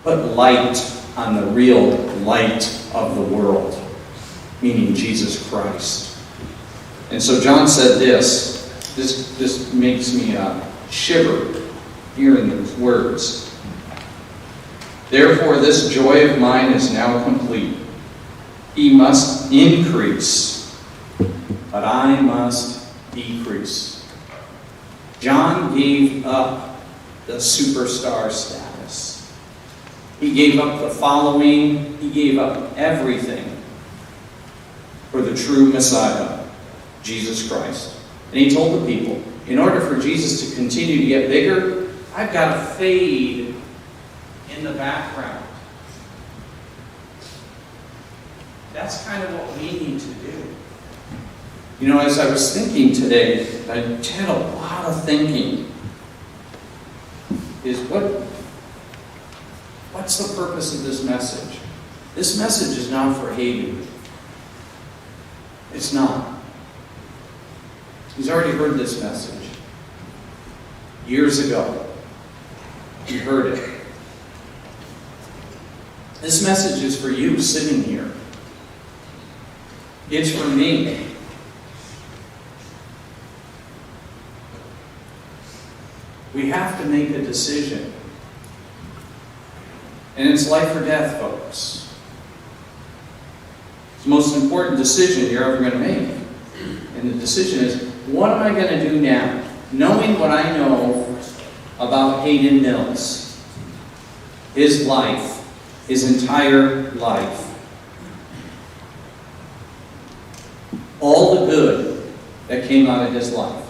Put light on the real light of the world, meaning Jesus Christ. And so John said this makes me shiver hearing these words. Therefore, this joy of mine is now complete. He must increase, but I must decrease. John gave up the superstar status. He gave up the following. He gave up everything for the true Messiah, Jesus Christ. And he told the people, in order for Jesus to continue to get bigger, I've got to fade in the background. That's kind of what we need to do. You know, as I was thinking today, I had a lot of thinking, is what's the purpose of this message? This message is not for Hayden. It's not. He's already heard this message. Years ago, he heard it. This message is for you sitting here. It's for me. We have to make a decision. And it's life or death, folks. It's the most important decision you're ever going to make. And the decision is, what am I going to do now? Knowing what I know about Hayden Mills, his life, his entire life, all the good that came out of his life,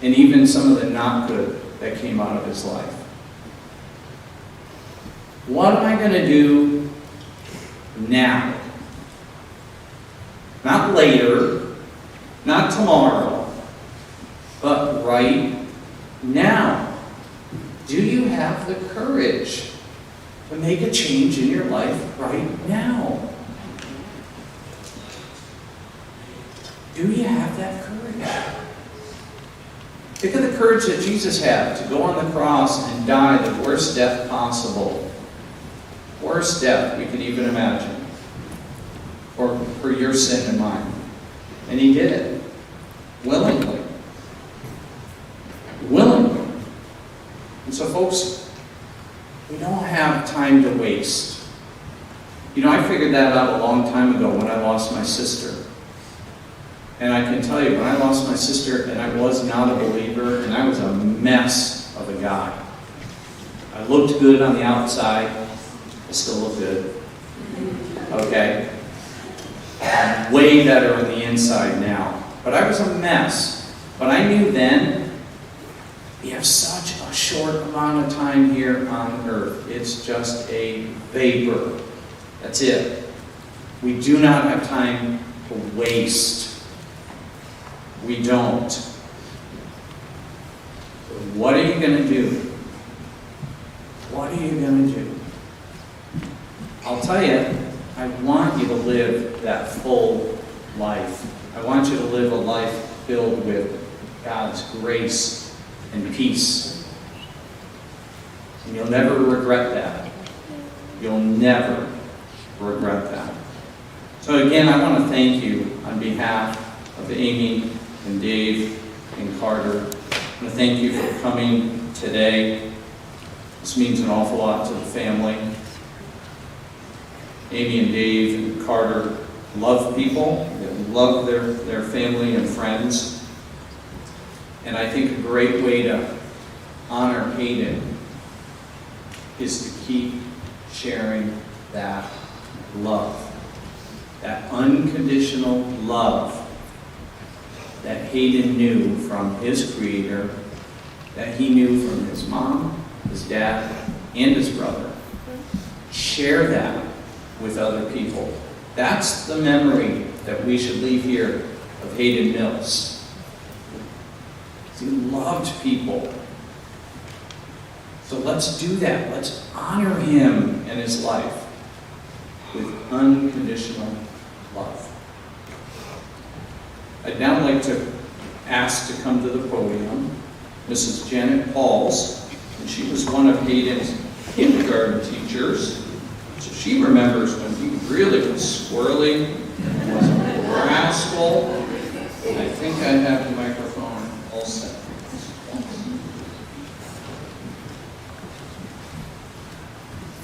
and even some of the not good that came out of his life. What am I going to do now? Not later, not tomorrow, but right now. Do you have the courage to make a change in your life right now? Do you have that courage? Think of the courage that Jesus had to go on the cross and die the worst death possible. Worst death we could even imagine. For your sin and mine. And he did it. Willingly. Willingly. And so folks, we don't have time to waste. You know, I figured that out a long time ago when I lost my sister. And I can tell you, when I lost my sister, and I was not a believer, and I was a mess of a guy. I looked good on the outside. I still look good. Okay? I'm way better on the inside now. But I was a mess. But I knew then, we have such a short amount of time here on earth. It's just a vapor. That's it. We do not have time to waste. We don't. So what are you going to do? What are you going to do? I'll tell you, I want you to live that full life. I want you to live a life filled with God's grace and peace. And you'll never regret that. You'll never regret that. So again, I want to thank you on behalf of Amy and Dave and Carter. I want to thank you for coming today. This means an awful lot to the family. Amy and Dave and Carter love people. They love their family and friends. And I think a great way to honor Hayden is to keep sharing that love. That unconditional love that Hayden knew from his Creator, that he knew from his mom, his dad, and his brother. Share that with other people. That's the memory that we should leave here of Hayden Mills. He loved people. So let's do that. Let's honor him and his life with unconditional love. I'd now like to ask to come to the podium Mrs. Janet Pauls, and she was one of Hayden's kindergarten teachers. So she remembers when he really was squirrely, was a rascal. I think I have the microphone all set.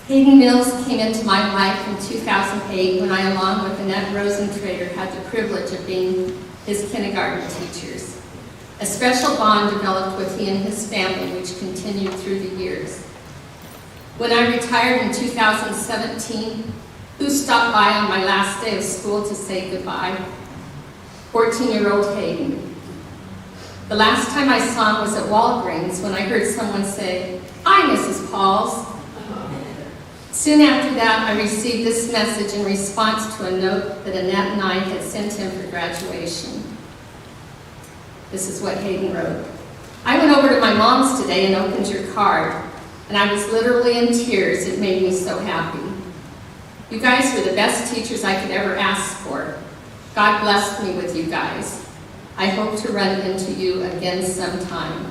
Hayden Mills came into my life in 2008 when I, along with Annette Rosentrader, had the privilege of being his kindergarten teachers. A special bond developed with he and his family, which continued through the years. When I retired in 2017, who stopped by on my last day of school to say goodbye? 14-year-old Hayden. The last time I saw him was at Walgreens when I heard someone say, "Hi, Mrs. Pauls." Soon after that, I received this message in response to a note that Annette and I had sent him for graduation. This is what Hayden wrote. "I went over to my mom's today and opened your card, and I was literally in tears. It made me so happy. You guys were the best teachers I could ever ask for. God blessed me with you guys. I hope to run into you again sometime."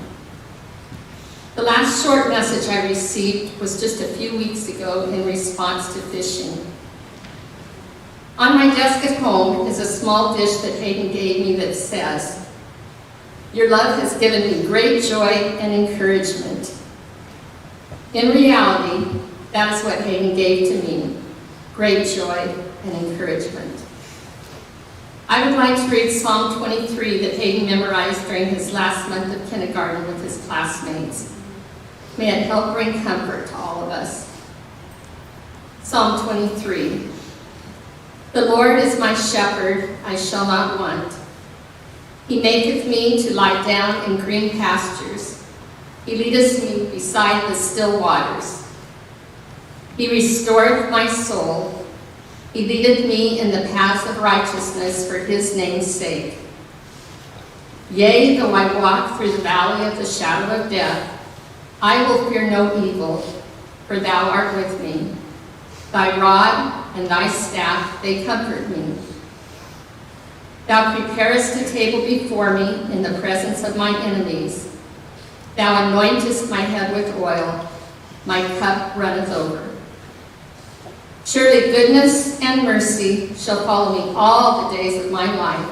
The last short message I received was just a few weeks ago in response to fishing. On my desk at home is a small dish that Hayden gave me that says, "Your love has given me great joy and encouragement." In reality, that is what Hayden gave to me, great joy and encouragement. I would like to read Psalm 23 that Hayden memorized during his last month of kindergarten with his classmates. May it help bring comfort to all of us. Psalm 23. "The Lord is my shepherd, I shall not want. He maketh me to lie down in green pastures. He leadeth me beside the still waters. He restoreth my soul. He leadeth me in the paths of righteousness for his name's sake. Yea, though I walk through the valley of the shadow of death, I will fear no evil, for thou art with me. Thy rod and thy staff, they comfort me. Thou preparest a table before me in the presence of my enemies. Thou anointest my head with oil. My cup runneth over. Surely goodness and mercy shall follow me all the days of my life,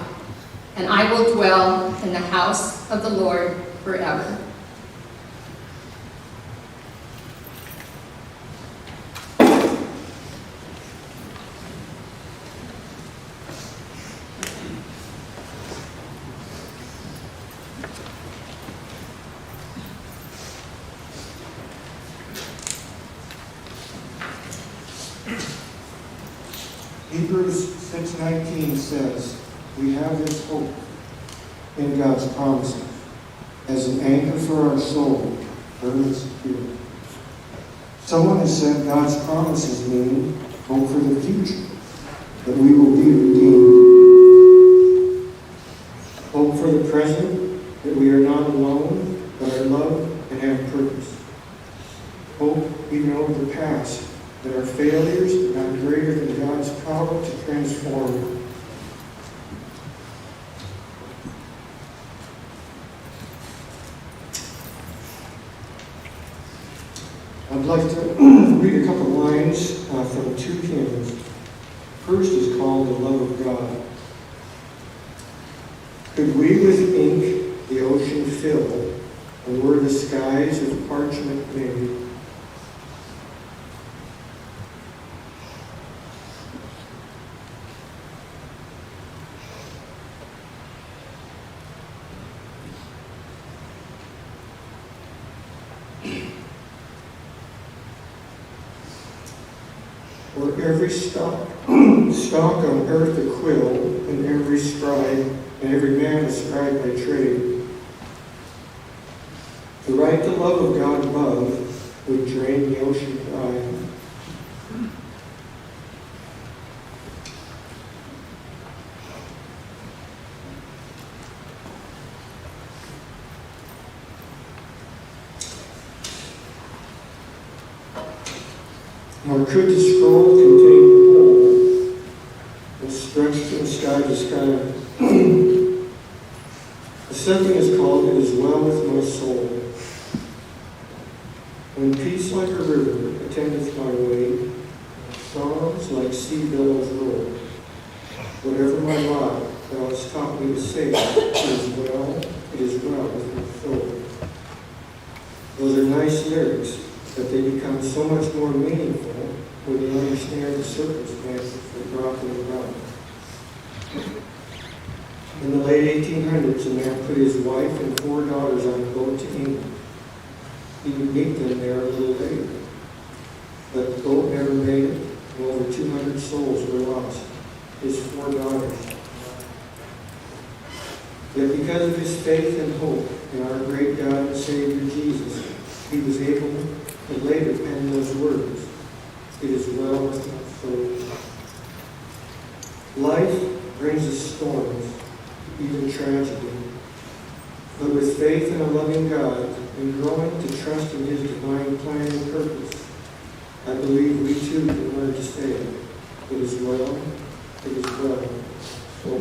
and I will dwell in the house of the Lord forever." Hebrews 6:19 says, "We have this hope in God's promises as an anchor for our soul, firm and secure." Someone has said God's promises mean hope for the future, that we will be redeemed. Hope for the present, that we are not alone, but are loved and have purpose. Hope even over the past, that our failures are not greater than God's power to transform. I'd like to read a couple lines from two hymns. First is called "The Love of God." "Could we with ink the ocean fill, and were the skies of parchment made, or every stalk on earth a quill, and every scribe, and every man a scribe by trade, to write the love of God above would drain the ocean dry. Nor could the scroll contain the whole, and stretched from sky to sky. The second is called "It is Well with My Soul." When peace like a river attendeth my way, storms like sea billows roll. Whatever my lot, thou hast taught me to say, it is well with my soul. Those are nice lyrics, but they become so much more meaningful when you understand the circumstances that brought them about. In the late 1800s, a man put his wife and 4 daughters on a boat to England. He would meet them there a little later. But the boat never made it, and over 200 souls were lost. His 4 daughters. Yet because of his faith and hope in our great God and Savior Jesus, he was able to later pen those words, "It is well with my soul." Life brings us storms, even tragedy. But with faith in a loving God and growing to trust in his divine plan and purpose, I believe we too can learn to say, "It is well, it is well." So,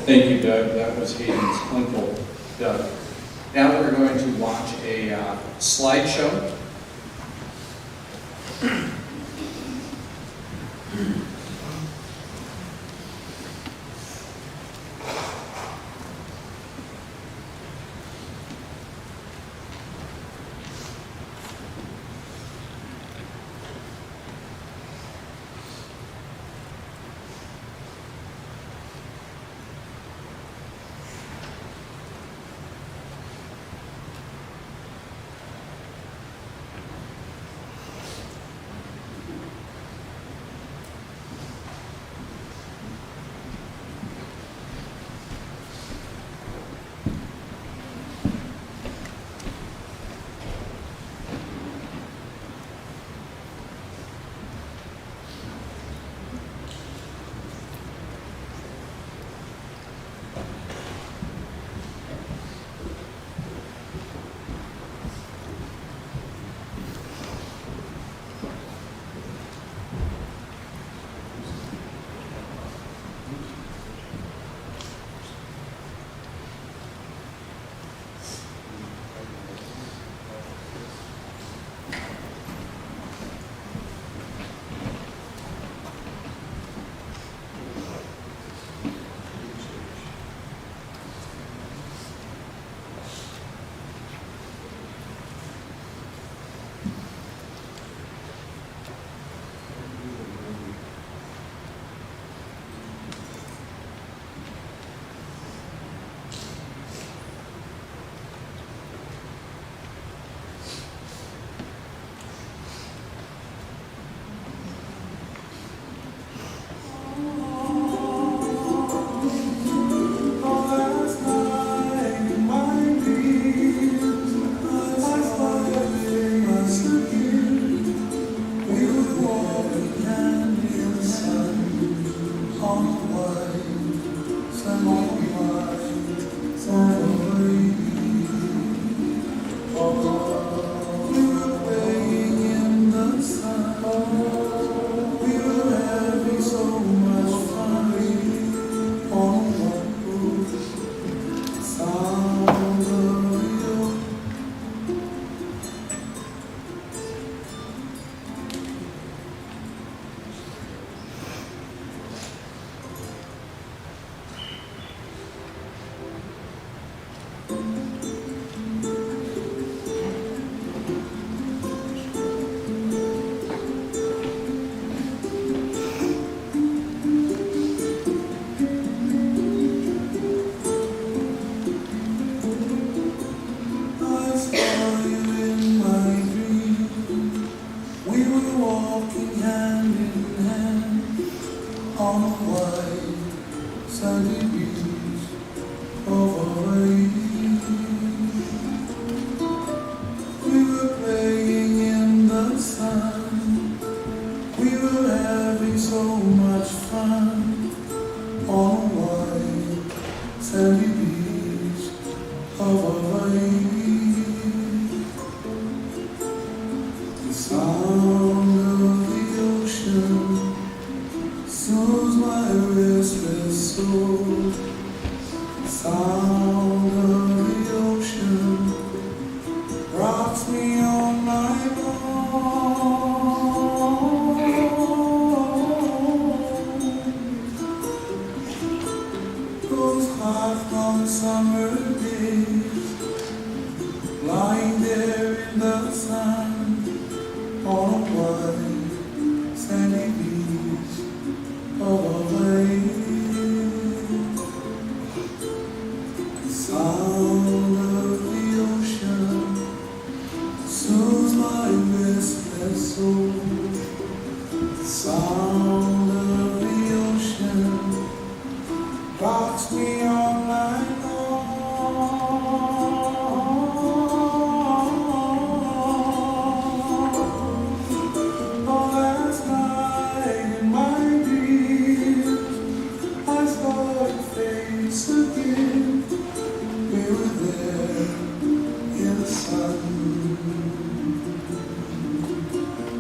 Thank you, Doug. That was Hayden's uncle, Doug. Now we're going to watch a slideshow. sandy beach of Hawaii. The sound of the ocean soothes my restless soul. The sound of the ocean rocks me all night long. Those hot, long summer days, lying there in the sun on a white sandy beach of Hawaii. The sound of the ocean soothes my restless soul. The sound of the ocean rocks me all night long. Oh, last night in my dreams, I saw your face again. We were there in the sun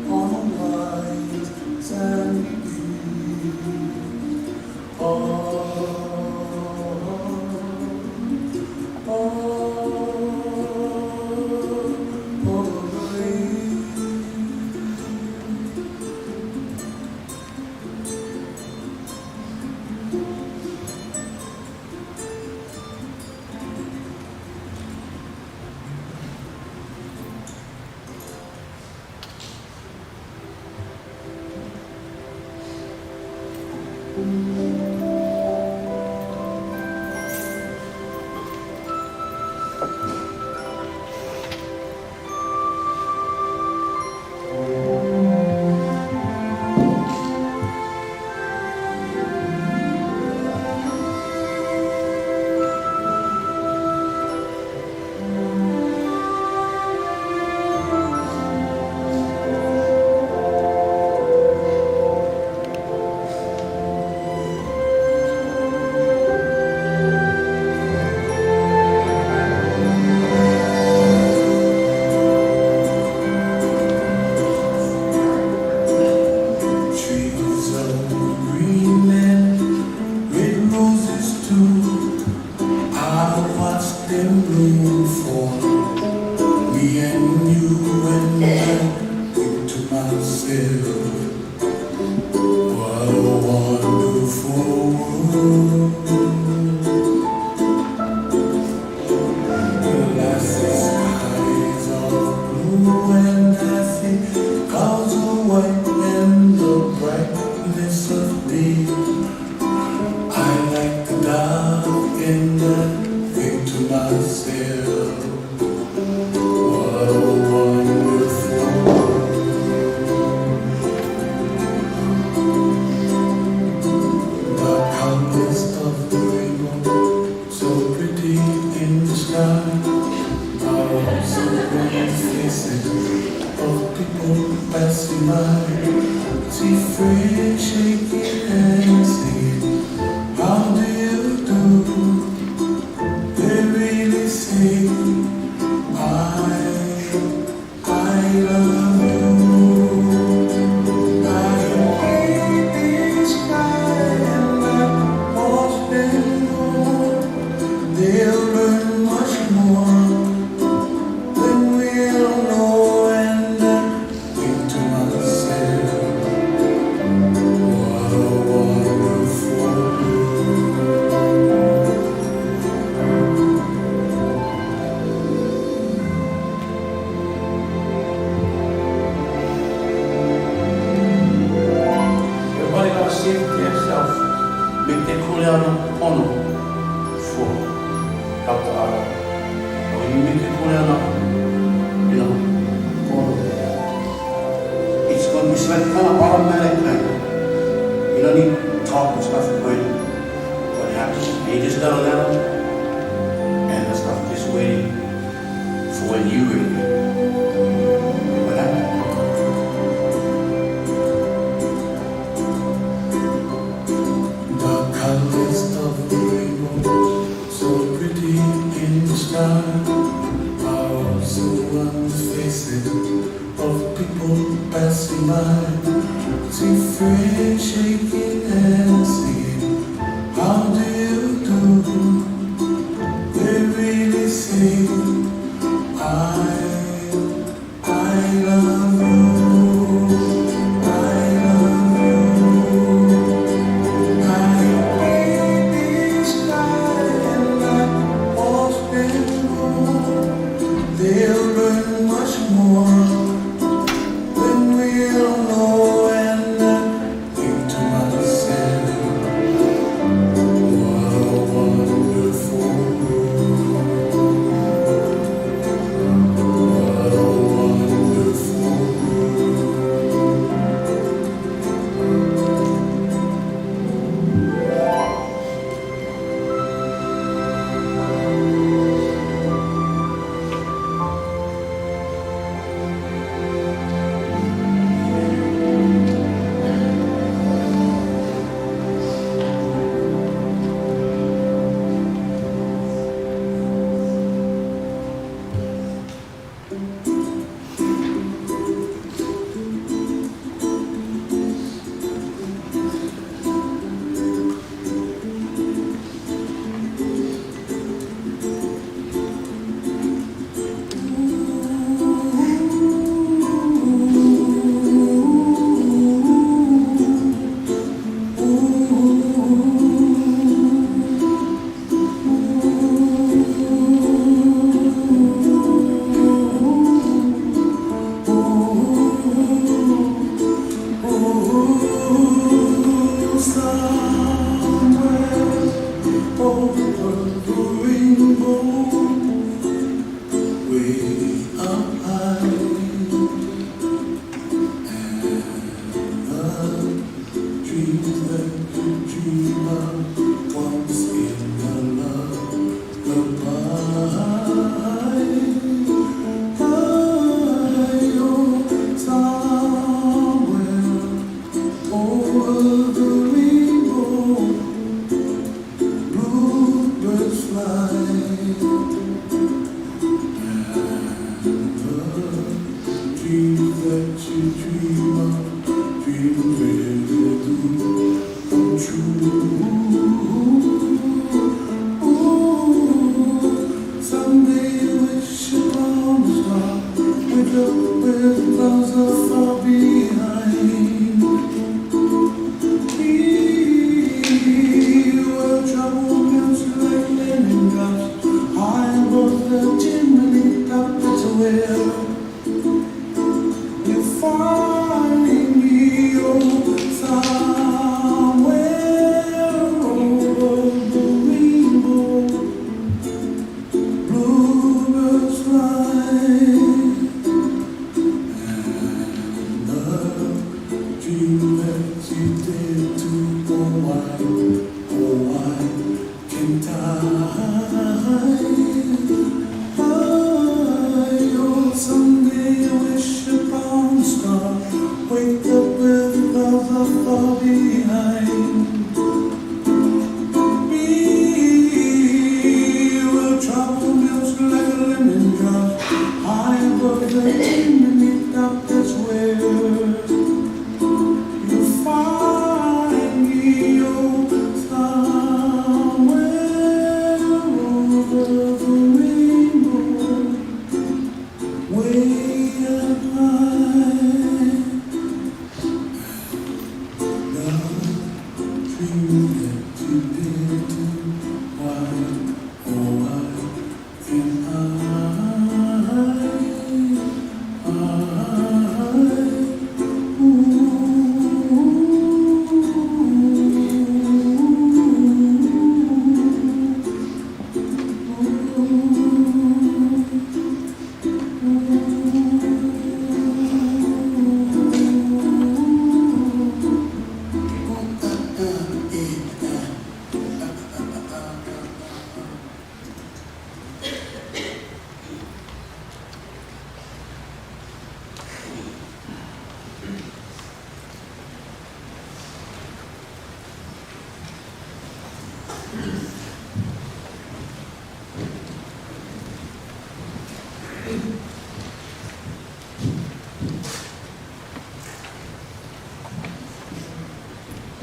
on a white sandy beach. Oh, it's like kind of automatic thing. You don't need to talk and stuff when what happens. You just settle down and the stuff just waiting for when you ready. What happened? The colors of the rainbow shaking and singing, how do you do? They really sing, I love you, I love you. I need this guy and that horse and roll. They'll learn much more than we'll know. And I think to myself, what a wonderful world. What a wonderful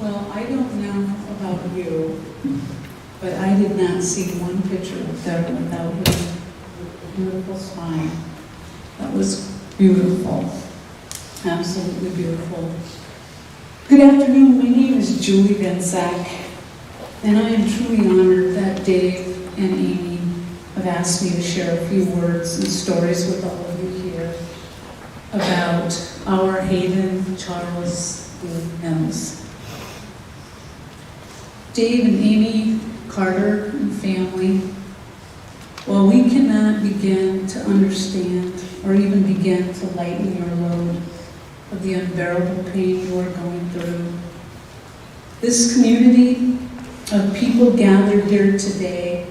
Well, I don't know about you, but I did not see one picture of Doug without his beautiful smile. That was beautiful. Absolutely beautiful. Good afternoon, my name is Julie Van Sack, and I am truly honored that Dave and Amy have asked me to share a few words and stories with all of you here about our Hayden Charles Mills. Dave and Amy Carter and family, while we cannot begin to understand or even begin to lighten your load of the unbearable pain you are going through, this community of people gathered here today,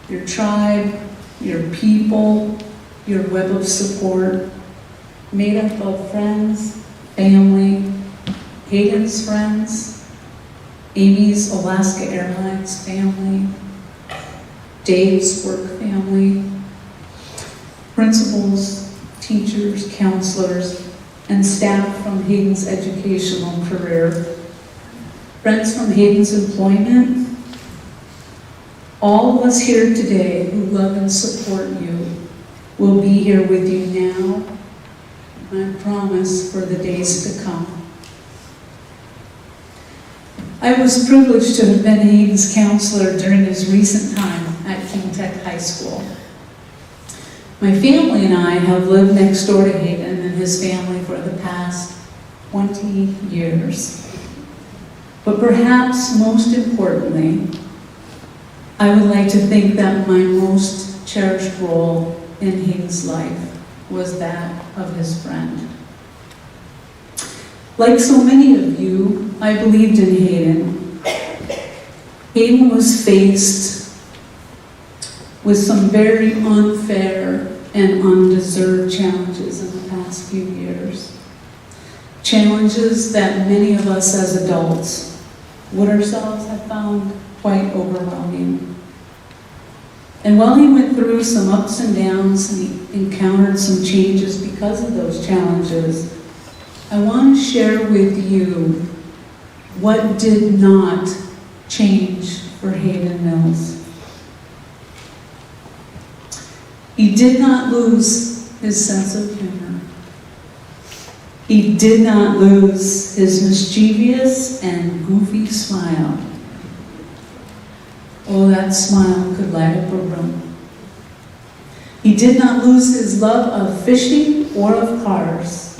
your tribe, your people, your web of support, made up of friends, family, Hayden's friends, Amy's Alaska Airlines family, Dave's work family, principals, teachers, counselors, and staff from Hayden's educational career, friends from Hayden's employment, all of us here today who love and support you will be here with you now, and I promise for the days to come. I was privileged to have been Hayden's counselor during his recent time at King Tech High School. My family and I have lived next door to Hayden and his family for the past 20 years. But perhaps most importantly, I would like to think that my most cherished role in Hayden's life was that of his friend. Like so many of you, I believed in Hayden. Hayden was faced with some very unfair and undeserved challenges in the past few years. Challenges that many of us as adults would ourselves have found quite overwhelming. And while he went through some ups and downs and he encountered some changes because of those challenges, I want to share with you what did not change for Hayden Mills. He did not lose his sense of humor. He did not lose his mischievous and goofy smile. Oh, that smile could light up a room. He did not lose his love of fishing or of cars.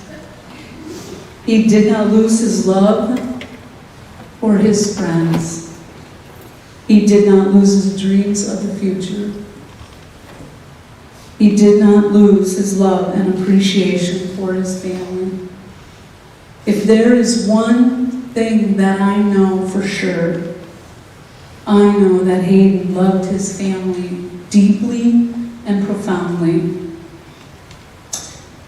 He did not lose his love for his friends. He did not lose his dreams of the future. He did not lose his love and appreciation for his family. If there is one thing that I know for sure, I know that Hayden loved his family deeply and profoundly.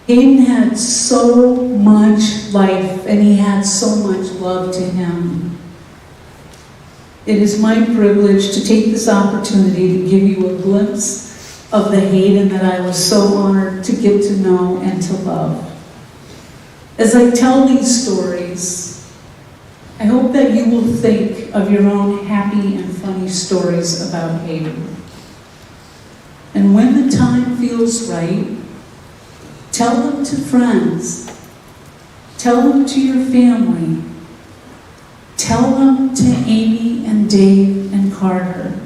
Hayden had so much life and he had so much love to him. It is my privilege to take this opportunity to give you a glimpse of the Hayden that I was so honored to get to know and to love. As I tell these stories, I hope that you will think of your own happy and funny stories about Hayden. And when the time feels right, tell them to friends. Tell them to your family. Tell them to Amy and Dave and Carter.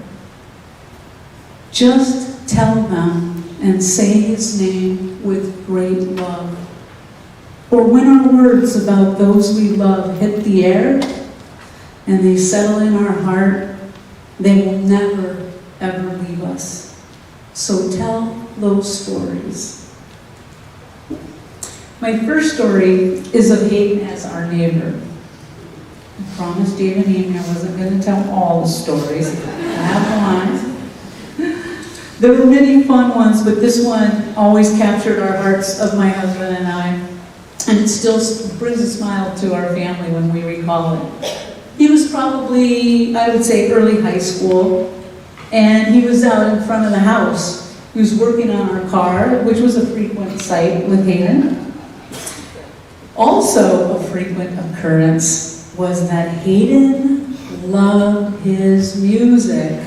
Just tell them and say his name with great love. For when our words about those we love hit the air and they settle in our heart, they will never, ever leave us. So tell those stories. My first story is of Hayden as our neighbor. I promised Dave and Amy I wasn't going to tell all the stories. I have one. There were many fun ones, but this one always captured our hearts of my husband and I. And it still brings a smile to our family when we recall it. He was probably, I would say, early high school, and he was out in front of the house. He was working on our car, which was a frequent sight with Hayden. Also a frequent occurrence was that Hayden loved his music.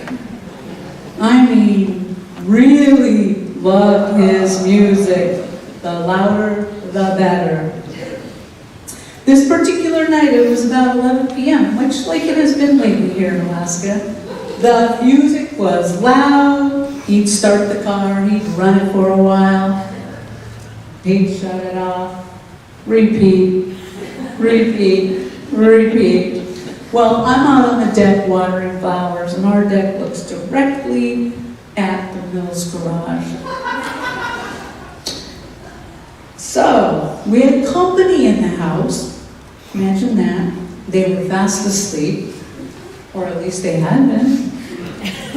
I mean, really loved his music. The louder, the better. This particular night, it was about 11 p.m., much like it has been lately here in Alaska. The music was loud. He'd start the car, he'd run it for a while. He'd shut it off. Repeat, repeat, repeat. Well, I'm out on the deck watering flowers, and our deck looks directly at the Mills garage. So, we had company in the house. Imagine that. They were fast asleep, or at least they had been.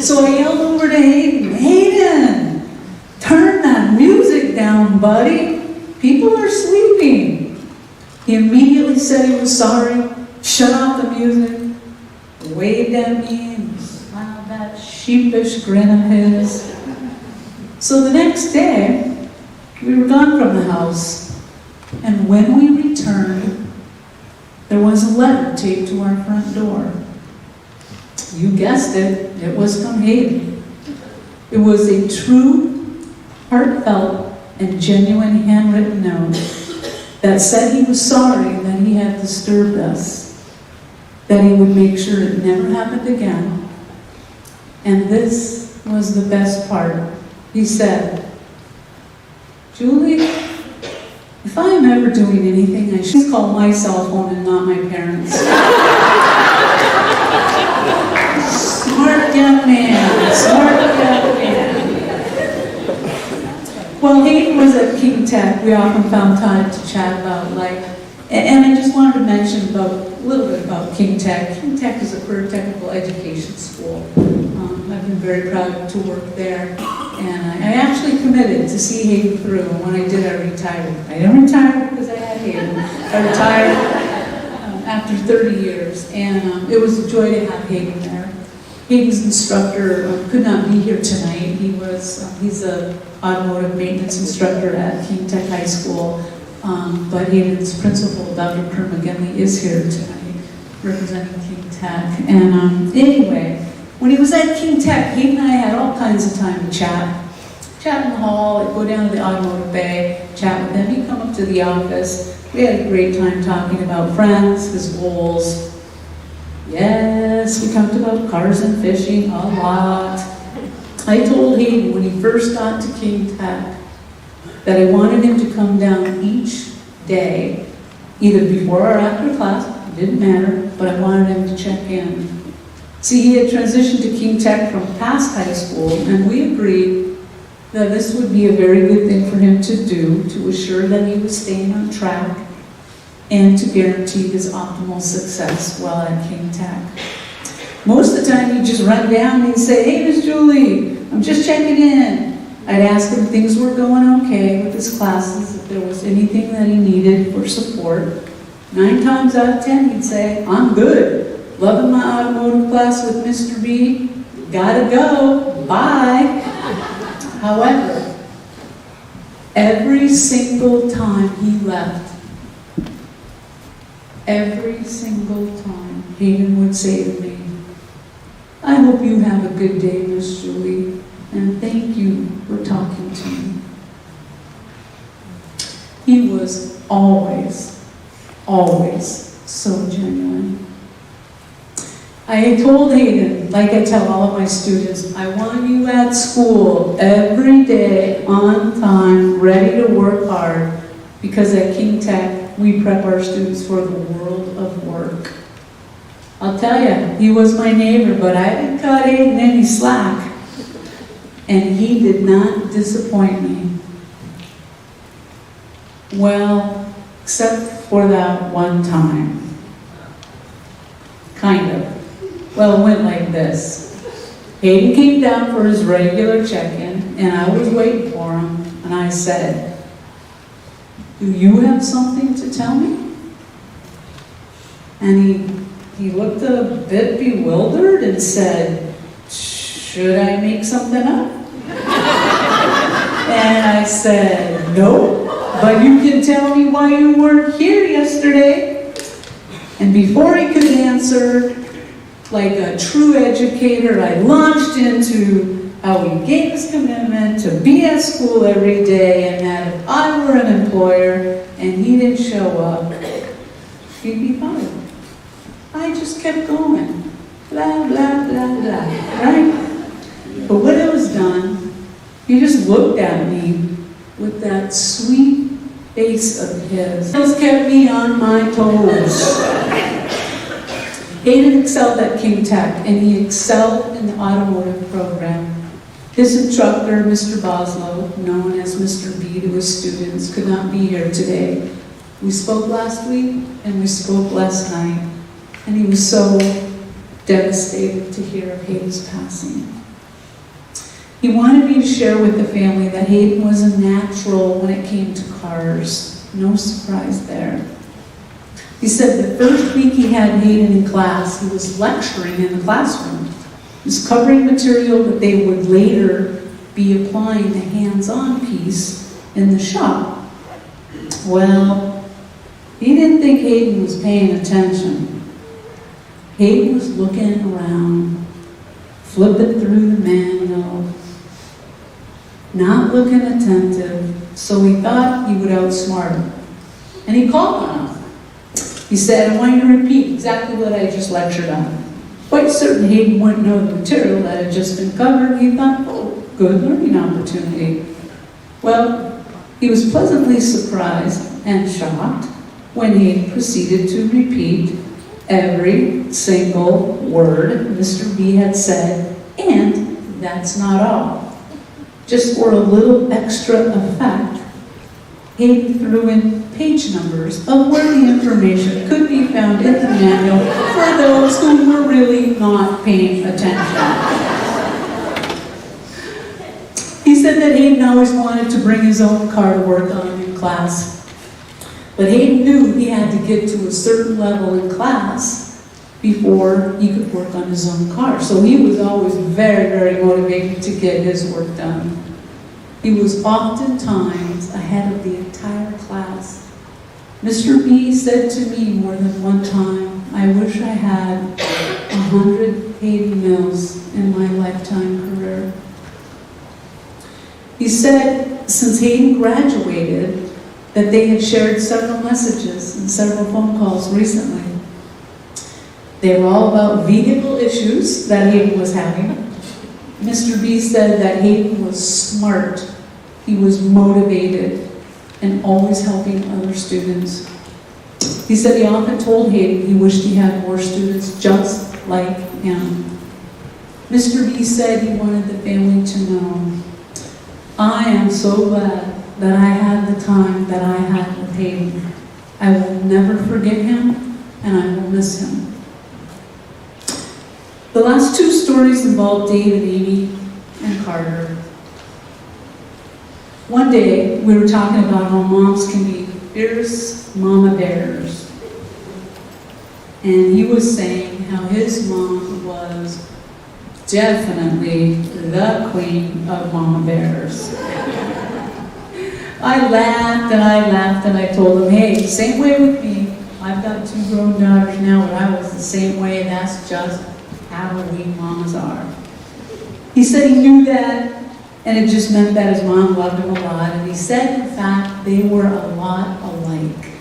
So I yelled over to Hayden, "Hayden, turn that music down, buddy. People are sleeping." He immediately said he was sorry, shut off the music, waved at me, and smiled that sheepish grin of his. So the next day, we were gone from the house, and when we returned, there was a letter taped to our front door. You guessed it, it was from Hayden. It was a true, heartfelt, and genuine handwritten note that said he was sorry that he had disturbed us, that he would make sure it never happened again. And this was the best part. He said, "Julie, if I am ever doing anything, I should call my cell phone and not my parents." Smart young man, smart young man. Well, Hayden was at King Tech. We often found time to chat about life. And I just wanted to mention a little bit about King Tech. King Tech is a career technical education school. I've been very proud to work there. And I actually committed to see Hayden through. And when I did, I retired. I didn't retire because I had Hayden. I retired after 30 years. And it was a joy to have Hayden there. Hayden's instructor could not be here tonight. He's an automotive maintenance instructor at King Tech High School. But Hayden's principal, Dr. Kerr McGinley, is here tonight, representing King Tech. And anyway, when he was at King Tech, Hayden and I had all kinds of time to chat. Chat in the hall, I'd go down to the automotive bay, chat with him. He'd come up to the office. We had a great time talking about friends, his goals. Yes, we talked about cars and fishing a lot. I told Hayden when he first got to King Tech that I wanted him to come down each day, either before or after class, it didn't matter, but I wanted him to check in. See, he had transitioned to King Tech from past high school, and we agreed that this would be a very good thing for him to do to assure that he was staying on track and to guarantee his optimal success while at King Tech. Most of the time, he'd just run down and he'd say, "Hey, Miss Julie, I'm just checking in." I'd ask him if things were going okay with his classes, if there was anything that he needed for support. 9 times out of 10, he'd say, "I'm good. Loving my automotive class with Mr. B. Gotta go. Bye." However, every single time he left, every single time, Hayden would say to me, "I hope you have a good day, Miss Julie, and thank you for talking to me." He was always, always so genuine. I told Hayden, like I tell all of my students, I want you at school every day, on time, ready to work hard, because at King Tech, we prep our students for the world of work. I'll tell you, he was my neighbor, but I didn't cut Hayden any slack. And he did not disappoint me. Well, except for that one time. Kind of. Well, it went like this. Hayden came down for his regular check-in, and I was waiting for him, and I said, "Do you have something to tell me?" And he looked a bit bewildered and said, "Should I make something up?" And I said, "No, but you can tell me why you weren't here yesterday." And before he could answer, like a true educator, I launched into how he gave his commitment to be at school every day, and that if I were an employer and he didn't show up, he'd be fired. I just kept going. Blah, blah, blah, blah, right? But when it was done, he just looked at me with that sweet face of his. Those kept me on my toes. Hayden excelled at King Tech, and he excelled in the automotive program. His instructor, Mr. Boslow, known as Mr. B to his students, could not be here today. We spoke last week, and we spoke last night, and he was so devastated to hear of Hayden's passing. He wanted me to share with the family that Hayden was a natural when it came to cars. No surprise there. He said the first week he had Hayden in class, he was lecturing in the classroom. He was covering material that they would later be applying the hands-on piece in the shop. Well, he didn't think Hayden was paying attention. Hayden was looking around, flipping through the manual, not looking attentive, so he thought he would outsmart him. And he called on him. He said, I want you to repeat exactly what I just lectured on. Quite certain Hayden wouldn't know the material that had just been covered. He thought, oh, good learning opportunity. Well, he was pleasantly surprised and shocked when Hayden proceeded to repeat every single word Mr. B had said, and that's not all. Just for a little extra effect, Hayden threw in page numbers of where the information could be found in the manual for those who were really not paying attention. He said that Hayden always wanted to bring his own car to work on in class. But Hayden knew he had to get to a certain level in class before he could work on his own car. So he was always very, very motivated to get his work done. He was oftentimes ahead of the entire class. Mr. B said to me more than one time, I wish I had 100 Hayden Mills in my lifetime career. He said since Hayden graduated that they had shared several messages and several phone calls recently. They were all about vehicle issues that Hayden was having. Mr. B said that Hayden was smart, he was motivated, and always helping other students. He said he often told Hayden he wished he had more students just like him. Mr. B said he wanted the family to know, I am so glad that I had the time that I had with Hayden. I will never forget him, and I will miss him. The last two stories involve Dave and Amy and Carter. One day, we were talking about how moms can be fierce mama bears. And he was saying how his mom was definitely the queen of mama bears. I laughed and I told him, hey, same way with me. I've got 2 grown daughters now, but I was the same way, and that's just how we mamas are. He said he knew that, and it just meant that his mom loved him a lot, and he said, in fact, they were a lot alike.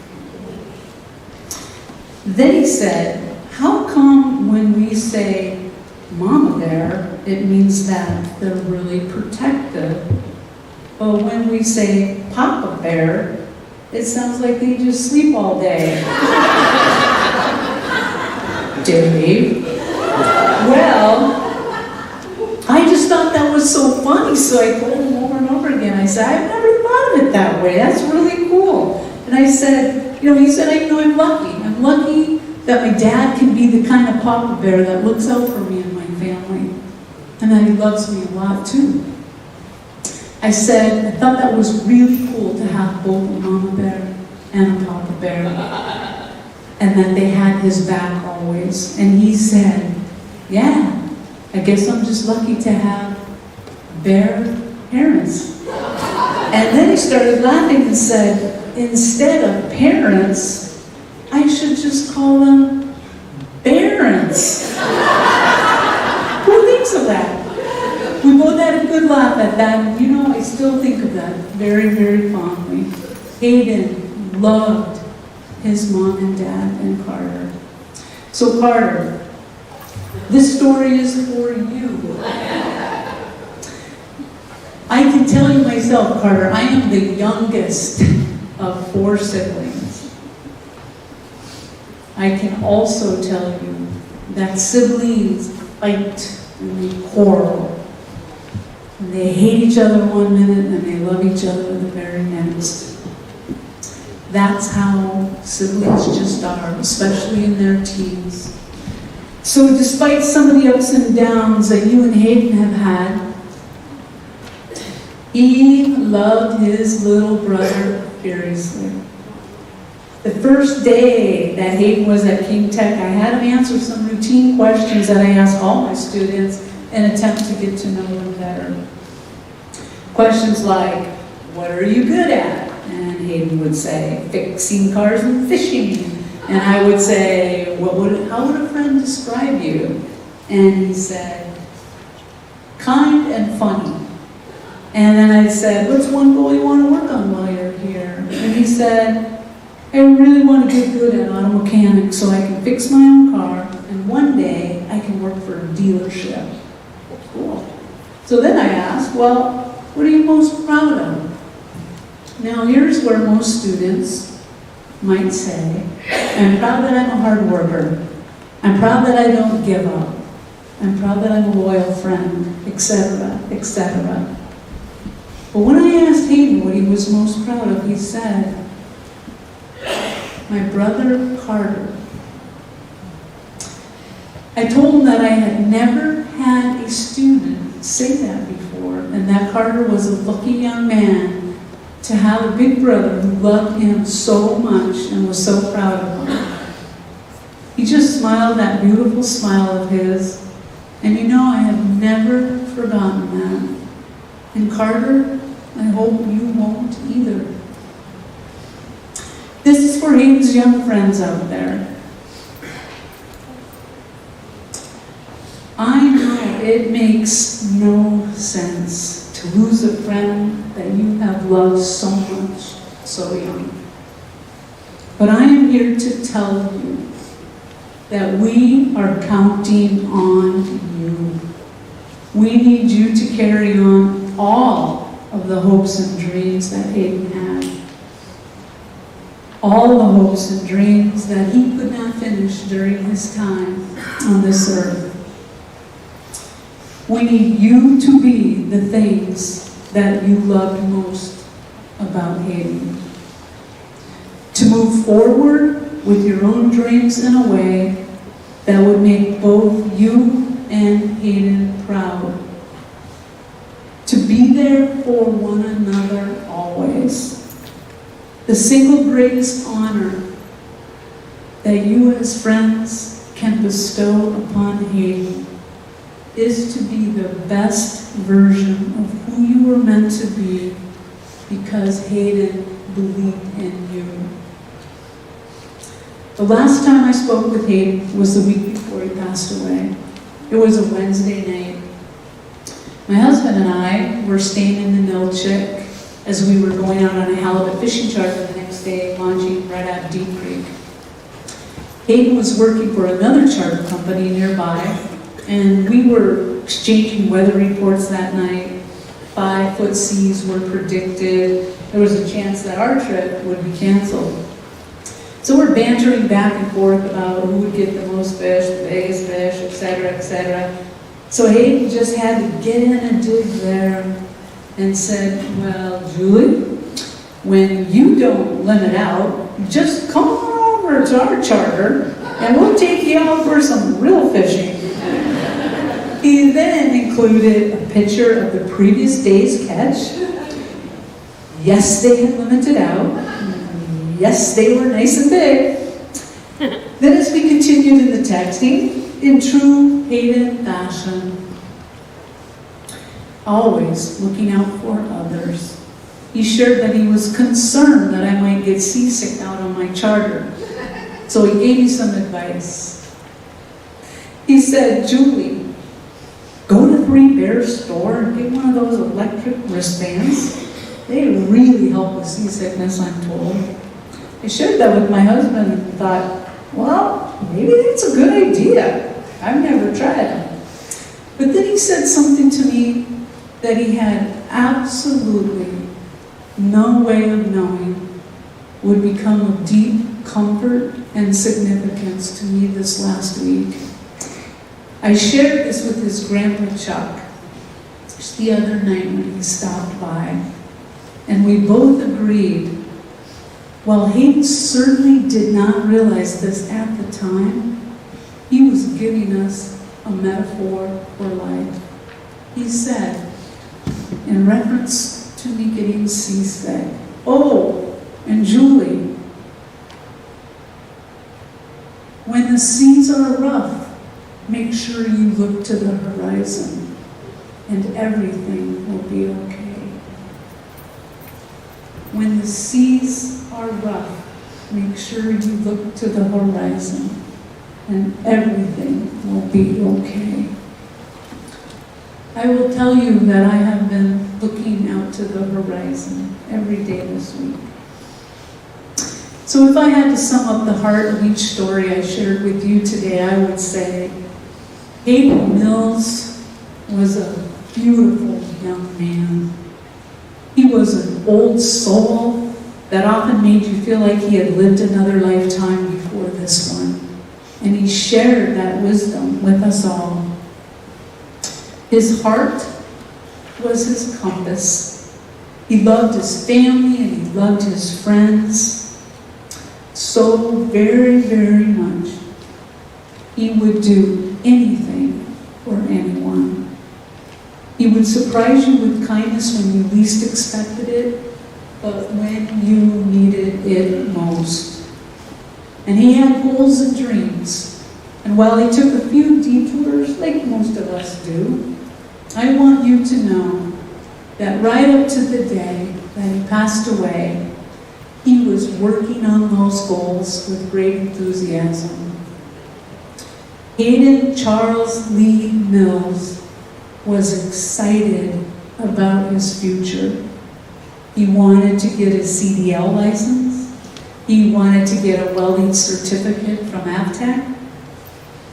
Then he said, how come when we say mama bear, it means that they're really protective, but when we say papa bear, it sounds like they just sleep all day? Dave? Well, I just thought that was so funny, so I told him over and over again. I said, I've never thought of it that way. That's really cool. And I said, he said, I know I'm lucky. I'm lucky that my dad can be the kind of papa bear that looks out for me and my family, and that he loves me a lot too. I said, I thought that was really cool to have both a mama bear and a papa bear, and that they had his back always. And he said, yeah, I guess I'm just lucky to have bear parents. And then he started laughing and said, instead of parents, I should just call them parents. Who thinks of that? We both had a good laugh at that. And, you know, I still think of that very, very fondly. Hayden loved his mom and dad and Carter. So Carter, this story is for you. I can tell you myself, Carter, I am the youngest of 4 siblings. I can also tell you that siblings fight and they quarrel. And they hate each other one minute and they love each other the very next. That's how siblings just are, especially in their teens. So despite some of the ups and downs that you and Hayden have had, he loved his little brother furiously. The first day that Hayden was at King Tech, I had him answer some routine questions that I ask all my students in an attempt to get to know them better. Questions like, what are you good at? And Hayden would say, fixing cars and fishing. And I would say, how would a friend describe you? And he said, kind and funny. And then I said, what's one goal you want to work on while you're here? And he said, I really want to get good at auto mechanics so I can fix my own car, and one day I can work for a dealership. Cool. So then I asked, well, what are you most proud of? Now here's where most students might say, I'm proud that I'm a hard worker. I'm proud that I don't give up. I'm proud that I'm a loyal friend, etc., etc. But when I asked Hayden what he was most proud of, he said, my brother Carter. I told him that I had never had a student say that before, and that Carter was a lucky young man to have a big brother who loved him so much and was so proud of him. He just smiled that beautiful smile of his, and you know, I have never forgotten that. And Carter, I hope you won't either. This is for Hayden's young friends out there. I know it makes no sense to lose a friend that you have loved so much, so young. But I am here to tell you that we are counting on you. We need you to carry on all of the hopes and dreams that Hayden had. All the hopes and dreams that he could not finish during his time on this earth. We need you to be the things that you loved most about Hayden. To move forward with your own dreams in a way that would make both you and Hayden proud. To be there for one another always. The single greatest honor that you as friends can bestow upon Hayden is to be the best version of who you were meant to be because Hayden believed in you. The last time I spoke with Hayden was the week before he passed away. It was a Wednesday night. My husband and I were staying in the Nilchik as we were going out on a halibut fishing charter the next day, launching right out Deep Creek. Hayden was working for another charter company nearby, and we were exchanging weather reports that night. 5-foot seas were predicted. There was a chance that our trip would be canceled. So we're bantering back and forth about who would get the most fish, the biggest fish, etc., etc. So Hayden just had to get in and dig there and said, well, Julie, when you don't limit out, just come on over to our charter and we'll take you out for some real fishing. He then included a picture of the previous day's catch. Yes, they had limited out. Yes, they were nice and big. Then as we continued in the texting, in true Hayden fashion, always looking out for others, he shared that he was concerned that I might get seasick out on my charter. So he gave me some advice. He said, Julie, go to Three Bears store and get one of those electric wristbands. They really help with seasickness, I'm told. I shared that with my husband and thought, well, maybe that's a good idea. I've never tried them. But then he said something to me that he had absolutely no way of knowing would become of deep comfort and significance to me this last week. I shared this with his grandpa Chuck just the other night when he stopped by, and we both agreed, while Hayden certainly did not realize this at the time, he was giving us a metaphor for life. He said, in reference to me getting seasick, oh, and Julie, when the seas are rough, make sure you look to the horizon and everything will be okay. When the seas are rough, make sure you look to the horizon and everything will be okay. I will tell you that I have been looking out to the horizon every day this week. So if I had to sum up the heart of each story I shared with you today, I would say Hayden Mills was a beautiful young man. He was an old soul that often made you feel like he had lived another lifetime before this one. And he shared that wisdom with us all. His heart was his compass. He loved his family and he loved his friends so very, very much. He would do anything for anyone. He would surprise you with kindness when you least expected it, but when you needed it most. And he had goals and dreams. And while he took a few detours, like most of us do, I want you to know that right up to the day that he passed away, he was working on those goals with great enthusiasm. Hayden Charles Lee Mills was excited about his future. He wanted to get a CDL license. He wanted to get a welding certificate from AvTech.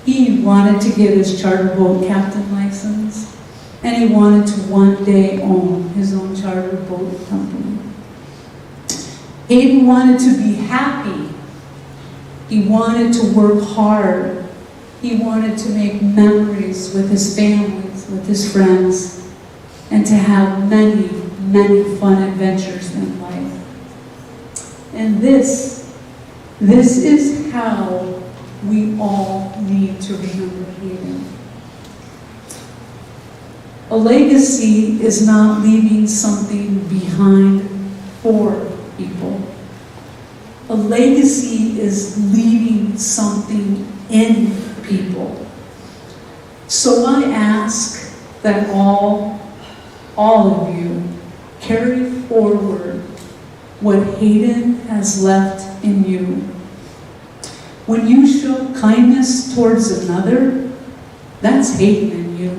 He wanted to get his charter boat captain license. And he wanted to one day own his own charter boat company. Hayden wanted to be happy. He wanted to work hard. He wanted to make memories with his families, with his friends, and to have many, many fun adventures in life. And this is how we all need to remember Hayden. A legacy is not leaving something behind for people. A legacy is leaving something in people. So I ask that all of you carry forward what Hayden has left in you. When you show kindness towards another, that's Hayden in you.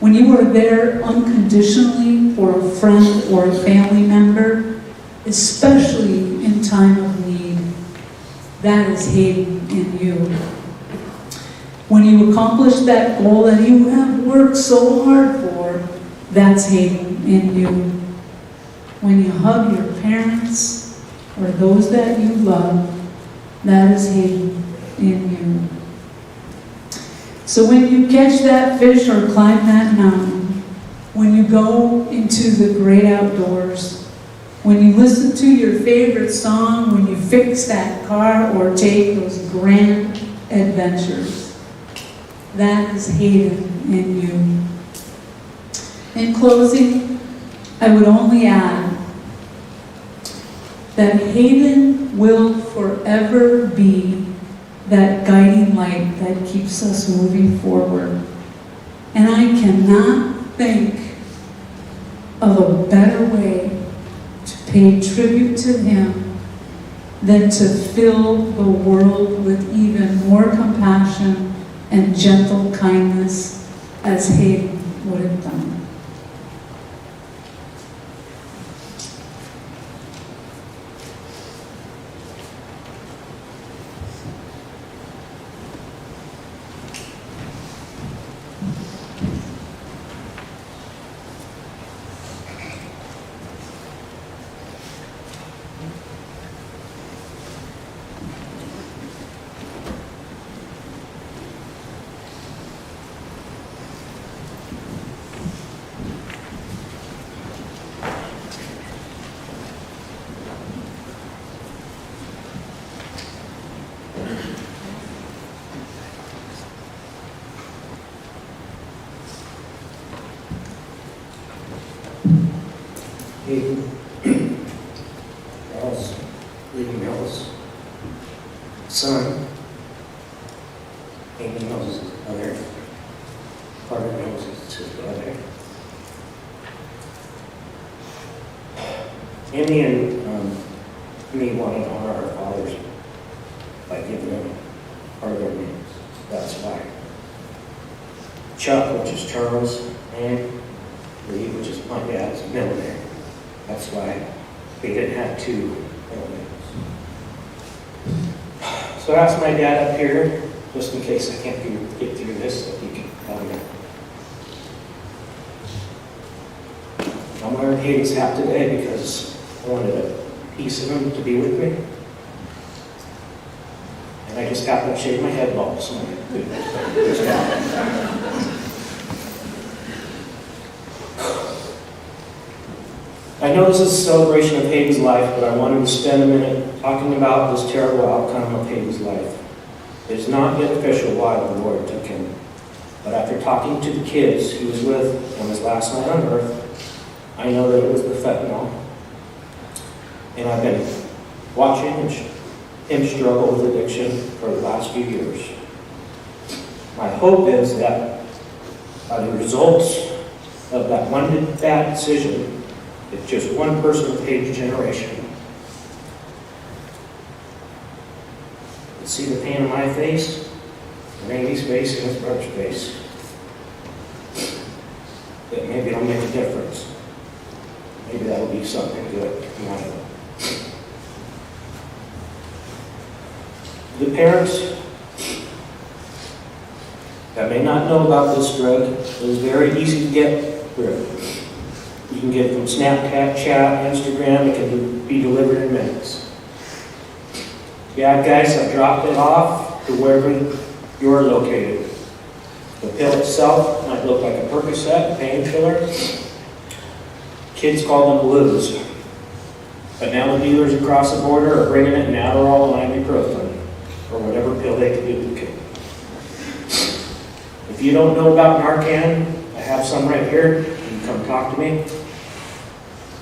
When you are there unconditionally for a friend or a family member, especially in time of need, that is Hayden in you. When you accomplish that goal that you have worked so hard for, that's Hayden in you. When you hug your parents or those that you love, that is Hayden in you. So when you catch that fish or climb that mountain, when you go into the great outdoors, when you listen to your favorite song, when you fix that car or take those grand adventures, that is Hayden in you. In closing, I would only add that Hayden will forever be that guiding light that keeps us moving forward. And I cannot think of a better way to pay tribute to him than to fill the world with even more compassion and gentle kindness as Hayden would have done. Hayden Mills, Hayden Mills' son. Hayden Mills' mother. Carter Mills is his brother. Andy and me want to honor our fathers by giving them part of their names. That's why. Chuck, which is Charles' name, Lee, which is my dad's middle name. That's why they didn't have two middle names. So I asked my dad up here, just in case I can't get through this, that he can help me. I'm wearing Hayden's hat today because I wanted a piece of him to be with me. And I just happened to shave my head bald, so I'm good. I know this is a celebration of Hayden's life, but I wanted to spend a minute talking about this terrible outcome of Hayden's life. It is not yet official why the Lord took him, but after talking to the kids he was with on his last night on earth, I know that it was the fentanyl. And I've been watching him struggle with addiction for the last few years. My hope is that by the results of that one bad decision, it's just one person with Hayden's generation. You see the pain on my face, and Amy's face, and his brother's face. That maybe it'll make a difference. Maybe that'll be something good to come out of it. The parents that may not know about this drug, it is very easy to get rid of. You can get it from Snapchat, Instagram, it can be delivered in minutes. Yeah, guys, I dropped it off to wherever you're located. The pill itself might look like a Percocet, painkiller. Kids call them blues. But now the dealers across the border are bringing it in Adderall and ibuprofen, or whatever pill they can do to the kid. If you don't know about Narcan, I have some right here. You can come talk to me.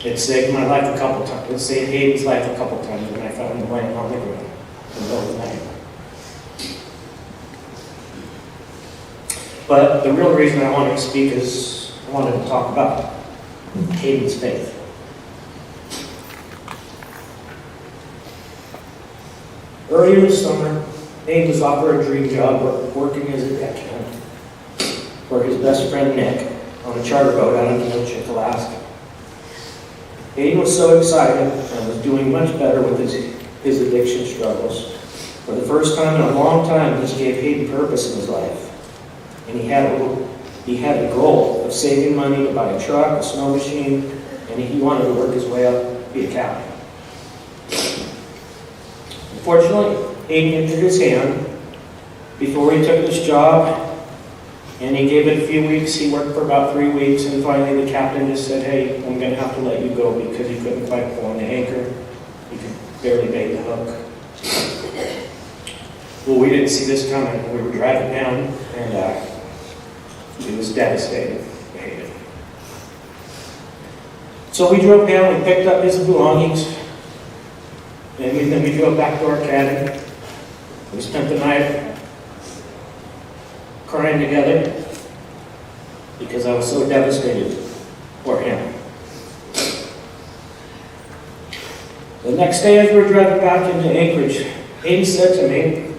It saved my life a couple times. It saved Hayden's life a couple times when I found him laying on the ground in the middle of the night. But the real reason I wanted to speak is I wanted to talk about Hayden's faith. Earlier this summer, Hayden was offered a dream job working as a deckhand for his best friend Nick on a charter boat out in Anchorage, Alaska. Hayden was so excited and was doing much better with his addiction struggles. For the first time in a long time, this gave Hayden purpose in his life. And he had a goal of saving money to buy a truck, a snow machine, and he wanted to work his way up, be a captain. Unfortunately, Hayden injured his hand before he took this job, and he gave it a few weeks. He worked for about 3 weeks, and finally the captain just said, "Hey, I'm going to have to let you go because he couldn't quite pull on the anchor. He could barely bait the hook." Well, we didn't see this coming. We were driving down, and it was devastating. Hayden. So we drove down, we picked up his belongings, and then we drove back to our cabin. We spent the night crying together because I was so devastated for him. The The next day, as we're driving back into Anchorage, Hayden said to me,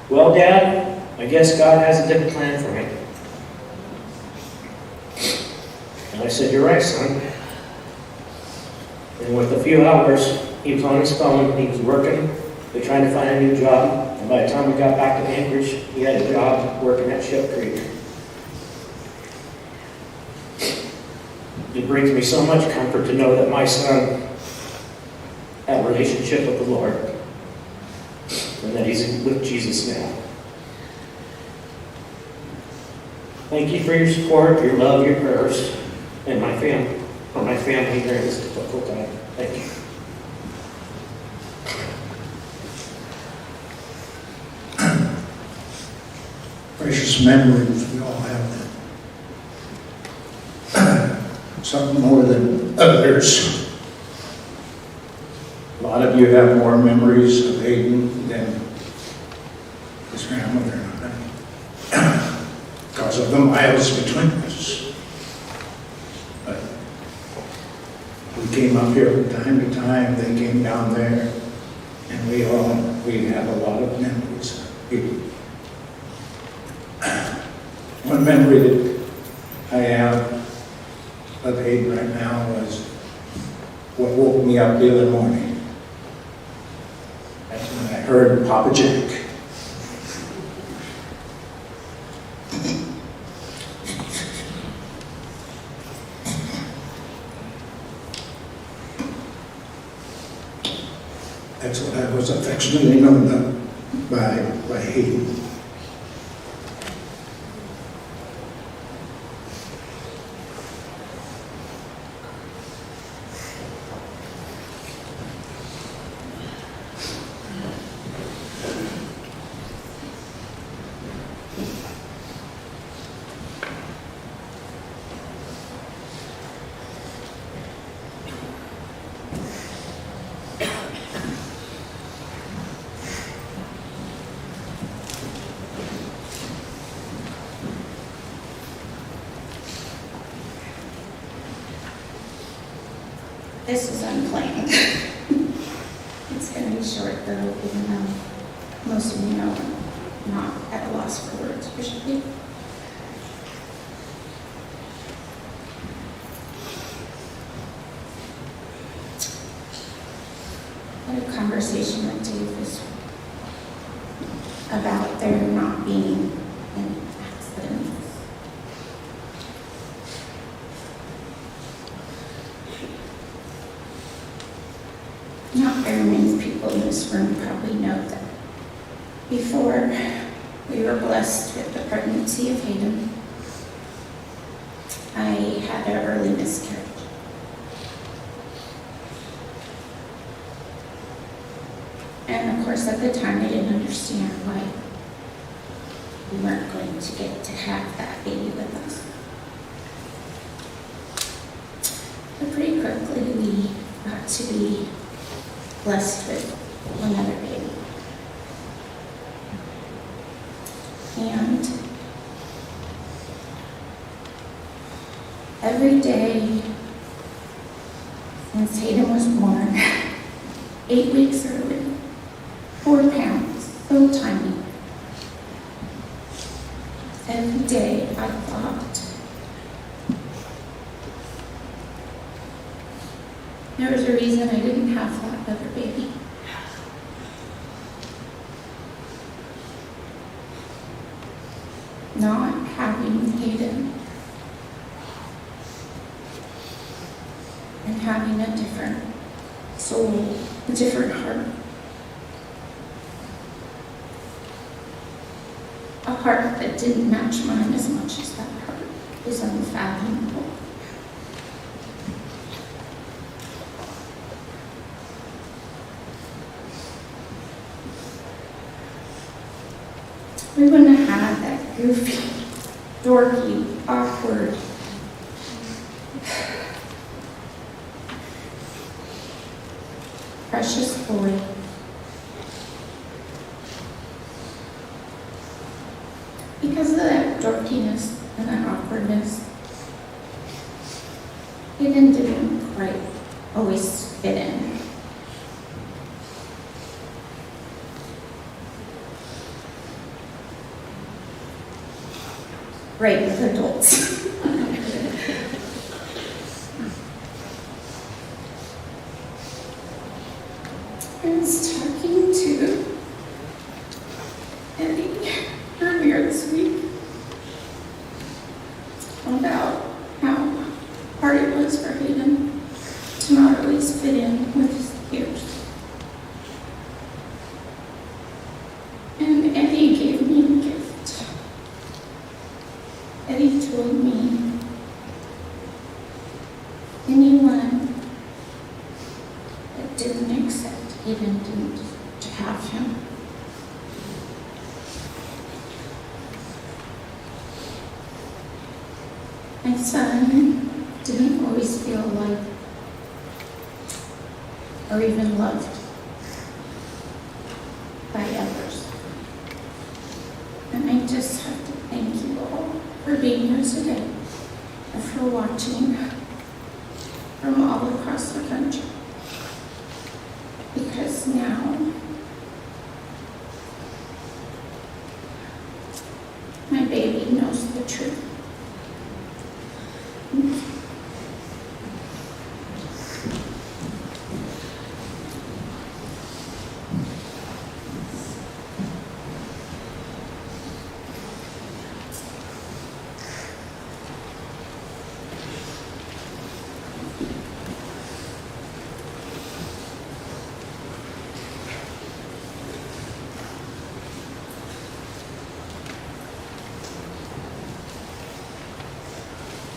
"Well, Dad, I guess God has a different plan for me." And I said, "You're right, son." And with a few hours, he was on his phone, he was working, they're trying to find a new job, and by the time we got back to Anchorage, he had a job working at Ship Creek. It brings me so much comfort to know that my son had a relationship with the Lord, and that he's with Jesus now. Thank you for your support, your love, your prayers, and my family during this difficult time. Thank you. Precious memories, we all have them. Some more than others. A lot of you have more memories of Hayden than his grandmother and I, because of the miles between us. But we came up here from time to time, they came down there, and we have a lot of memories of Hayden. One memory that I have of Hayden right now was what woke me up the other morning. That's when I heard Papa Jack. That's what I was affectionately known by Hayden. This is unplanned. It's going to be short, though, even though most of you know I'm not at a loss for words, usually. I had a conversation with Davis about there not being any accidents. Not very many people in this room probably know that before we were blessed with the pregnancy of Hayden, I had an early miscarriage. And of course, at the time, I didn't understand why we weren't going to get to have that baby with us. But pretty quickly, we got to be blessed with another baby. And every day since Hayden was born, 8 weeks early, 4 pounds, so tiny. Every day I thought, there was a reason I didn't have that other baby. Not having Hayden and having a different soul, a different heart. A heart that didn't match mine as much as that heart is unfathomable. We wouldn't have had that goofy, dorky, awkward, precious boy. Because of that dorkiness and that awkwardness, Hayden didn't quite always fit in. right with adults. I was talking to Eddie earlier this week about how hard it was for Hayden to not always fit in with his peers. And Eddie gave me a gift. Eddie told me, anyone that didn't accept Hayden didn't to have him. My son didn't always feel like or even loved by others. And I just have to thank you all for being here today and for watching from all across the country. Because now my baby knows the truth.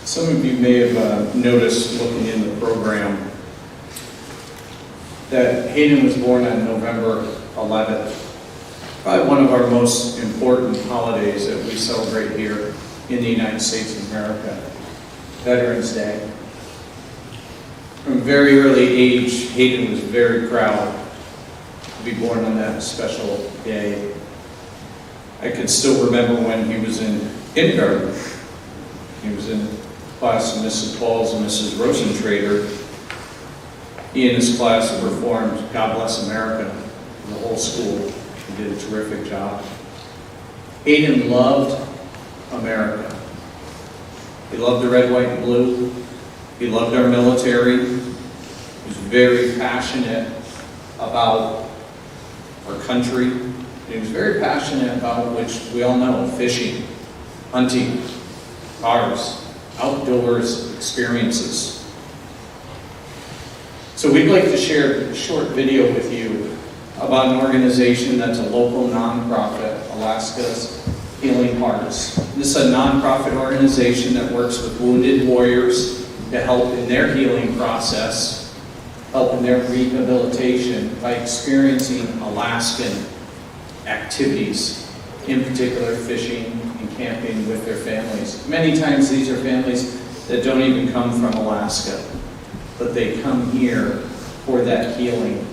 Some of you may have noticed, looking in the program, that Hayden was born on November 11th. Probably one of our most important holidays that we celebrate here in the United States of America, Veterans Day. From a very early age, Hayden was very proud to be born on that special day. I can still remember when he was in kindergarten. He was in class of Mrs. Pauls and Mrs. Rosentrader. He and his class performed God Bless America, the whole school. He did a terrific job. Hayden loved America. He loved the red, white, and blue. He loved our military. He was very passionate about our country. And he was very passionate about, which we all know, fishing, hunting, cars, outdoors experiences. So we'd like to share a short video with you about an organization that's a local nonprofit, Alaska's Healing Hearts. This is a nonprofit organization that works with wounded warriors to help in their healing process, help in their rehabilitation by experiencing Alaskan activities, in particular fishing, camping with their families. Many times these are families that don't even come from Alaska, but they come here for that healing.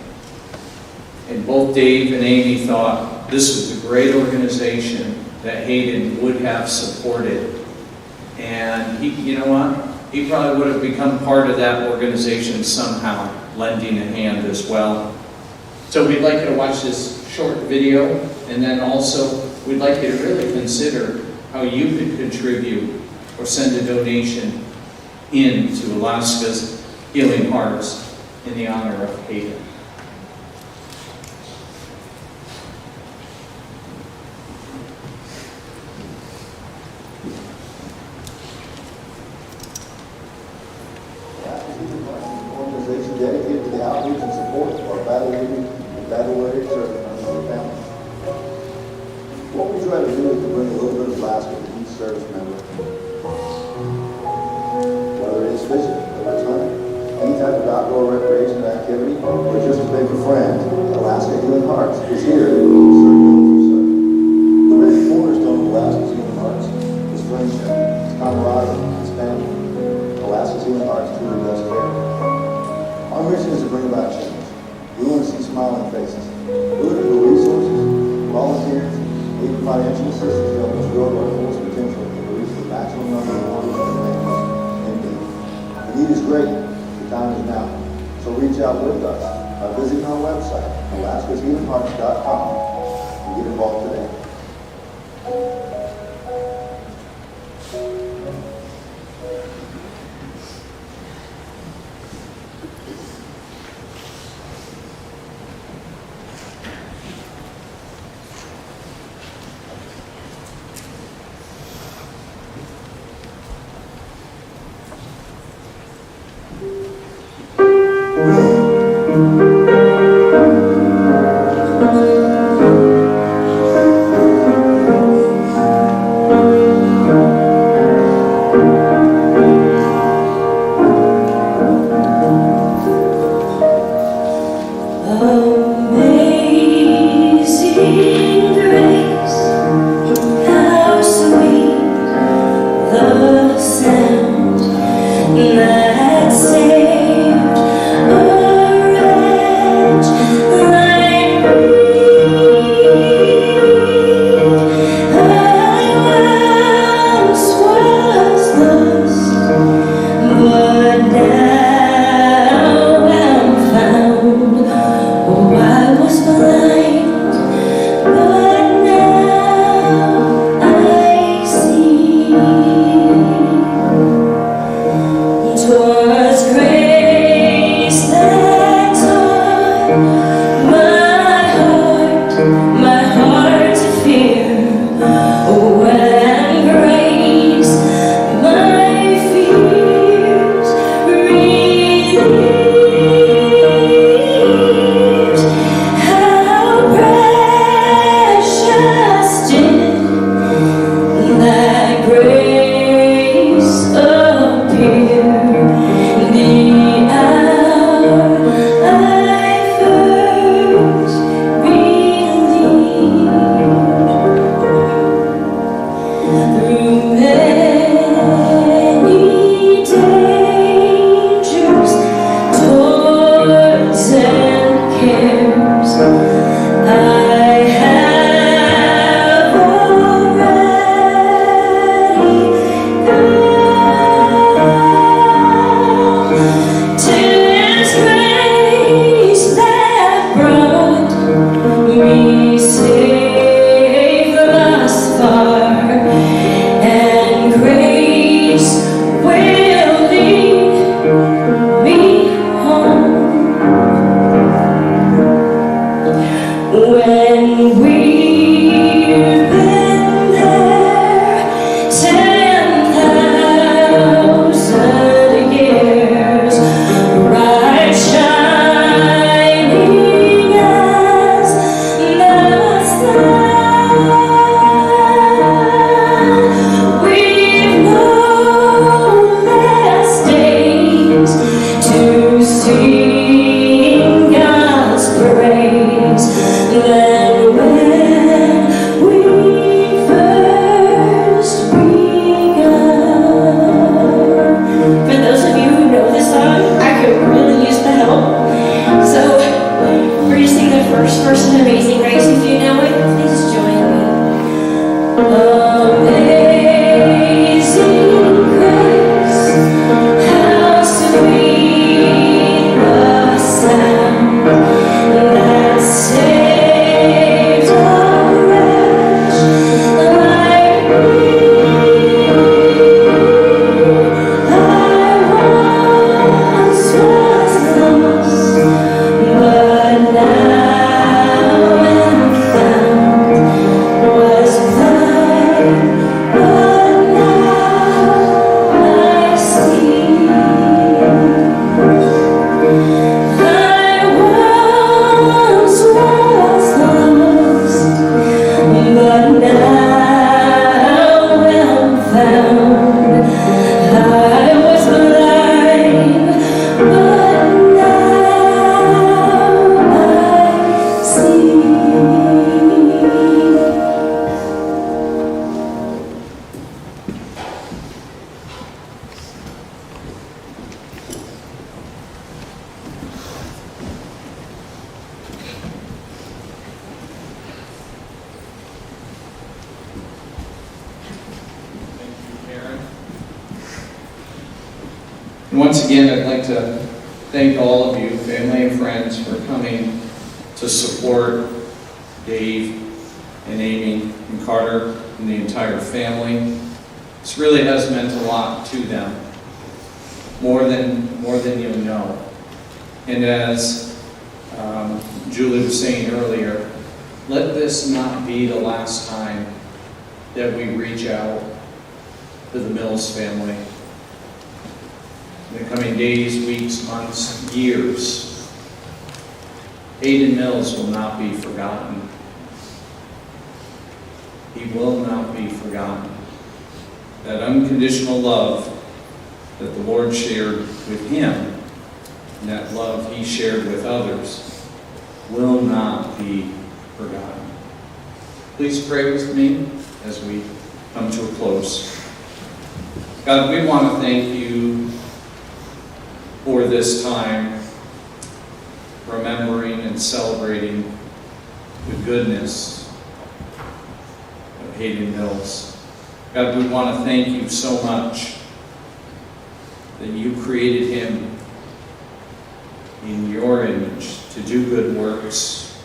And both Dave and Amy thought this was a great organization that Hayden would have supported. And he, you know what? He probably would have become part of that organization somehow, lending a hand as well. So we'd like you to watch this short video, and then also we'd like you to really consider how you could contribute or send a donation into Alaska's Healing Hearts in the honor of Hayden. Organization dedicated to the outreach and support of our battle-weary and battle-weary service members and families. What we try to do is to bring a little bit of Alaska to each service member. Whether it is fishing, whether it's hunting, any type of outdoor recreation activity, or just to make a friend, Alaska Healing Hearts is here to serve those who serve. The very cornerstone of Alaska's Healing Hearts is friendship, it's camaraderie, it's family. Alaska's Healing Hearts truly does care. Our mission is to bring about change. We want to see smiling faces. We're looking for resources, volunteers, even financial assistance to help us grow our fullest potential to reach the maximum number of orders and families in need. The need is great. The time is now. So reach out with us by visiting our website, alaskashealinghearts.com, grace appeared the hour I first believed. Through many dangers, toils and cares, I have already gone to His grace that brought me safe thus far, and grace will lead me home. When we've been there 10,000 years, bright shining as the sun, we've known less days to sing God's praise than when we first begun. For those of you who know this song, I could really use the help. So we're going to sing the first verse of Amazing Grace. If you know it, please join me. Amazing grace, how sweet the sound that saved a wretch like me. I once was lost, but now am found. Was blind, but now I see. I once was lost, but now am found. I was blind, but now I see. Thank you, Karen. And once again, I'd like to thank all of you, family and friends, for coming to support Dave and Amy and Carter and the entire family. This really has meant a lot to them, more than you'll know. And as Julie was saying earlier, let this not be the last time that we reach out to the Mills family. In the coming days, weeks, months, years, Hayden Mills will not be forgotten. He will not be forgotten. That unconditional love that the Lord shared with him, and that love he shared with others, will not be forgotten. Please pray with me as we come to a close. God, we want to thank you for this time, remembering and celebrating the goodness of Hayden Mills. God, we want to thank you so much that you created him in your image to do good works,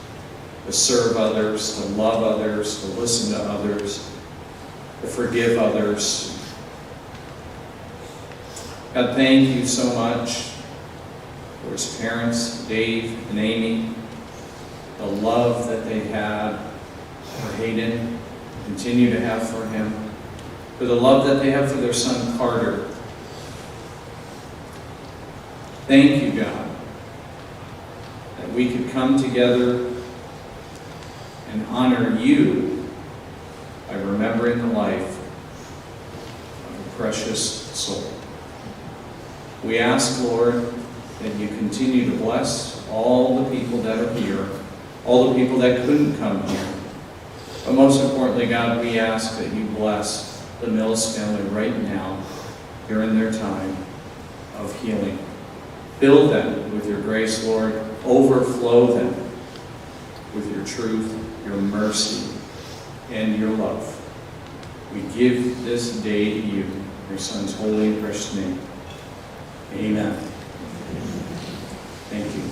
to serve others, to love others, to listen to others, to forgive others. God, thank you so much for his parents, Dave and Amy, the love that they had for Hayden, continue to have for him, for the love that they have for their son Carter. Thank you, God, that we could come together and honor you by remembering the life precious soul. We ask, Lord, that you continue to bless all the people that are here, all the people that couldn't come here. But most importantly, God, we ask that you bless the Mills family right now, during their time of healing. Fill them with your grace, Lord. Overflow them with your truth, your mercy, and your love. We give this day to you, your Son's holy and precious name. Amen. Thank you.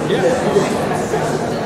Yeah.